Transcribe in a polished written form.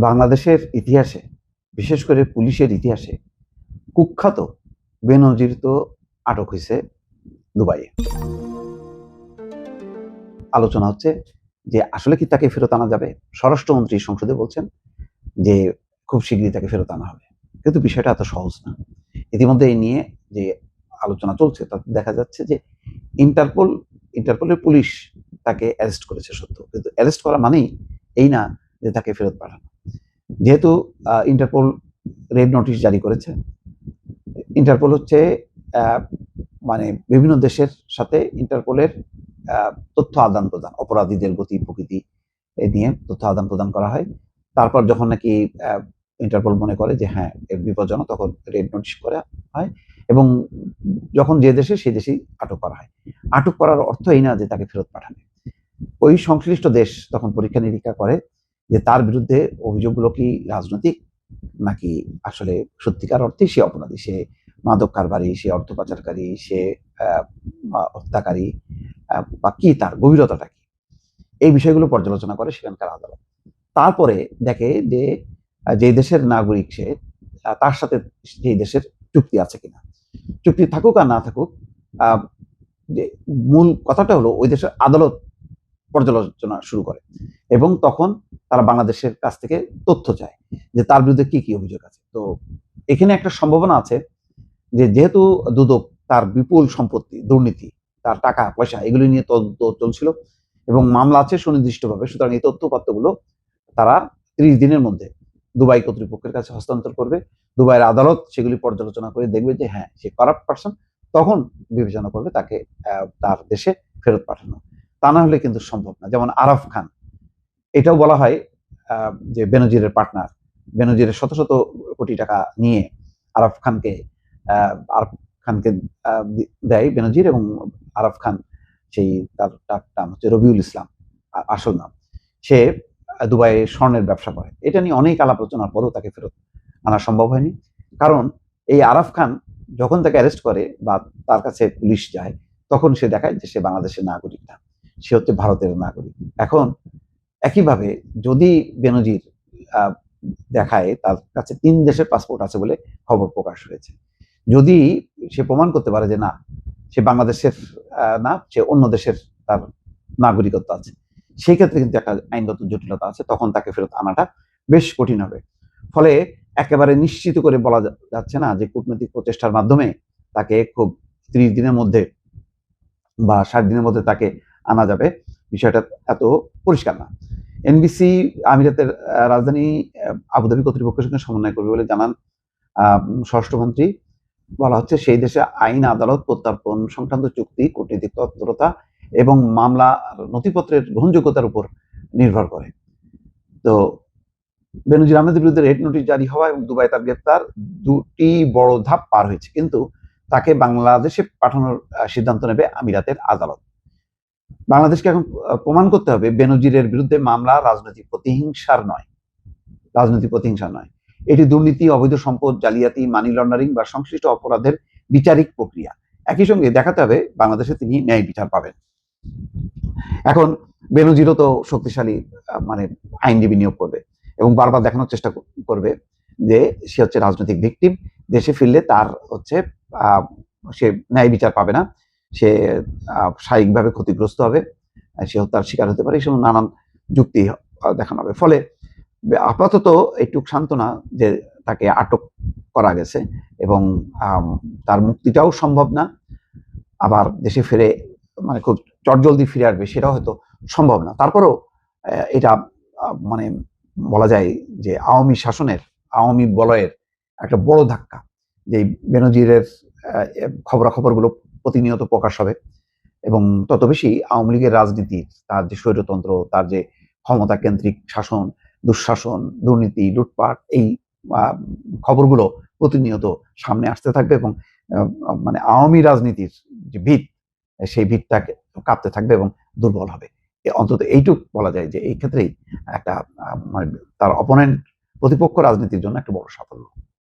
বাংলাদেশের ইতিহাসে, বিশেষ করে পুলিশের ইতিহাসে কুখ্যাত বেনজির তো আটক হয়েছে দুবাইয়ে। আলোচনা হচ্ছে যে আসলে কি তাকে ফেরত আনা যাবে। স্বরাষ্ট্রমন্ত্রী সংসদে বলছেন যে খুব শীঘ্রই তাকে ফেরত আনা হবে, কিন্তু বিষয়টা এত সহজ না। ইতিমধ্যে এই নিয়ে যে আলোচনা চলছে তাতে দেখা যাচ্ছে যে ইন্টারপোলের পুলিশ তাকে অ্যারেস্ট করেছে সত্য, কিন্তু অ্যারেস্ট করা মানেই এই না যে তাকে ফেরত পাঠানো। যেহেতু ইন্টারপোল রেড নোটিশ জারি করেছে, ইন্টারপোল হচ্ছে মানে বিভিন্ন দেশের সাথে ইন্টারপোলের তথ্য আদান প্রদান, অপরাধীদের গতি প্রকৃতি এ নিয়ে তথ্য আদান প্রদান করা হয়। তারপর যখন নাকি ইন্টারপোল মনে করে যে হ্যাঁ বিপজ্জনক, তখন রেড নোটিশ করা হয় এবং যখন যে দেশে সেই দেশেই আটক করা হয়। আটক করার অর্থ এই না যে তাকে ফেরত পাঠাবে। ওই সংশ্লিষ্ট দেশ তখন পরীক্ষা নিরীক্ষা করে যে তার বিরুদ্ধে অভিযোগগুলো কি রাজনৈতিক নাকি আসলে সত্যিকার অর্থে সে অপরাধী, সে মাদক কারবারি, সে অর্থ পাচারকারী, সে হত্যাকারী, বা কি তার গভীরতাটা কি, এই বিষয়গুলো পর্যালোচনা করে সেখানকার আদালত। তারপরে দেখে যে যে দেশের নাগরিক সে, তার সাথে সেই দেশের চুক্তি আছে কিনা। চুক্তি থাকুক আর না থাকুক, যে মূল কথাটা হলো ওই দেশের আদালত পর্যালোচনা শুরু করে এবং তখন তারা বাংলাদেশের কাছ থেকে তথ্য চায় যে তার বিরুদ্ধে কি কি অভিযোগ আছে। তো এখানে একটা সম্ভাবনা আছে যে যেহেতু দুদক তার বিপুল সম্পত্তি, দুর্নীতি, তার টাকা পয়সা এগুলি নিয়ে তদন্ত চলছিল এবং মামলা আছে সুনির্দিষ্টভাবে, সুতরাং এই তথ্যপত্রগুলো তারা 30 দিনের মধ্যে দুবাই কর্তৃপক্ষের কাছে হস্তান্তর করবে। দুবাইয়ের আদালত সেগুলি পর্যালোচনা করে দেখবে যে হ্যাঁ সে কারাপ্ট পারসন, তখন বিবেচনা করবে তাকে তার দেশে ফেরত পাঠানো। তা না হলে কিন্তু সম্ভব না। যেমন আরাফ খান, এটাও বলা হয় যে বেনজিরের পার্টনার, বেনজিরের শত শত কোটি টাকা নিয়ে আরাফ খানকে দেয় বেনজির, এবং আরাফ খান সেই তার নাম হচ্ছে রবিউল ইসলাম, আসল নাম। সে দুবাইয়ে স্বর্ণের ব্যবসা করে। এটা নিয়ে অনেক আলাপ আলোচনার পরেও তাকে ফেরত আনা সম্ভব হয়নি, কারণ এই আরাফ খান যখন তাকে অ্যারেস্ট করে বা তার কাছে পুলিশ যায়, তখন সে দেখায় যে সে বাংলাদেশের নাগরিক না, সে হচ্ছে ভারতের নাগরিক। এখন একইভাবে যদি বেনজির দেখায় তার কাছে 3 দেশের পাসপোর্ট আছে বলে খবর প্রকাশ হয়েছে, যদি সে প্রমাণ করতে পারে যে না সে বাংলাদেশের না, সে অন্য দেশের তার নাগরিকত্ব আছে, সেই ক্ষেত্রে কিন্তু একটা আইনগত জটিলতা আছে, তখন তাকে ফেরত আনাটা বেশ কঠিন হবে। ফলে একেবারে নিশ্চিত করে বলা যাচ্ছে না যে কূটনৈতিক প্রচেষ্টার মাধ্যমে তাকে খুব 30 দিনের মধ্যে বা 60 দিনের মধ্যে তাকে আনা যাবে, বিষয়টা এত পরিষ্কার না। এনবিসি আমিরাতের রাজধানী আবুধাবি কর্তৃপক্ষের সঙ্গে সমন্বয় করবে বলে জানান স্বরাষ্ট্রমন্ত্রী। বলা হচ্ছে সেই দেশে আইন, আদালত, প্রত্যর্পণ সংক্রান্ত চুক্তি, কূটনৈতিক তৎপরতা এবং মামলা নথিপত্রের গ্রহণযোগ্যতার উপর নির্ভর করে। তো বেনজির আহমেদের বিরুদ্ধে রেড নোটিশ জারি হওয়া এবং দুবাই তার গ্রেপ্তার, দুটি বড় ধাপ পার হয়েছে, কিন্তু তাকে বাংলাদেশে পাঠানোর সিদ্ধান্ত নেবে আমিরাতের আদালত। বাংলাদেশকে এখন প্রমাণ করতে হবে বেনজিরের বিরুদ্ধে মামলা রাজনৈতিক প্রতিহিংসার নয়, এটি দুর্নীতি, অবৈধ সম্পদ, জালিয়াতি, মানি লন্ডারিং বা সংশ্লিষ্ট অপরাধের বিচারিক প্রক্রিয়া। একই সঙ্গে দেখাতে হবে বাংলাদেশে তিনি ন্যায় বিচার পাবেন। এখন বেনজিরও তো শক্তিশালী মানে আইনজীবী নিয়োগ করবে এবং বারবার দেখানোর চেষ্টা করবে যে সে হচ্ছে রাজনৈতিক ভিকটিম, দেশে ফিরলে তার হচ্ছে সে ন্যায় বিচার পাবে না, সে শারীরিকভাবে ক্ষতিগ্রস্ত হবে, সে হত্যার শিকার হতে পারে, এই সময় নানান যুক্তি দেখানো হবে। ফলে আপাতত একটু সান্ত্বনা যে তাকে আটক করা গেছে এবং তার মুক্তিটাও সম্ভব না, আবার দেশে ফিরে মানে খুব চটজলদি ফিরে আসবে সেটাও হয়তো সম্ভব না। তারপরেও এটা মানে বলা যায় যে আওয়ামী শাসনের, আওয়ামী বলয়ের একটা বড় ধাক্কা, যে বেনজিরের খবরাখবরগুলো প্রতিনিয়ত প্রকাশ হবে এবং তত বেশি আওয়ামী লীগের রাজনীতি, তার যে স্বৈরতন্ত্র, তার যে ক্ষমতা কেন্দ্রিক শাসন, দুঃশাসন, দুর্নীতি, লুটপাট, এই খবরগুলো প্রতিনিয়ত সামনে আসতে থাকবে এবং মানে আওয়ামী রাজনীতির যে ভিত, সেই ভিতটাকে কাঁপতে থাকবে এবং দুর্বল হবে। অন্তত এইটুক বলা যায় যে এই ক্ষেত্রেই একটা মানে তার অপোনেন্ট, প্রতিপক্ষ রাজনীতির জন্য একটা বড় সাফল্য।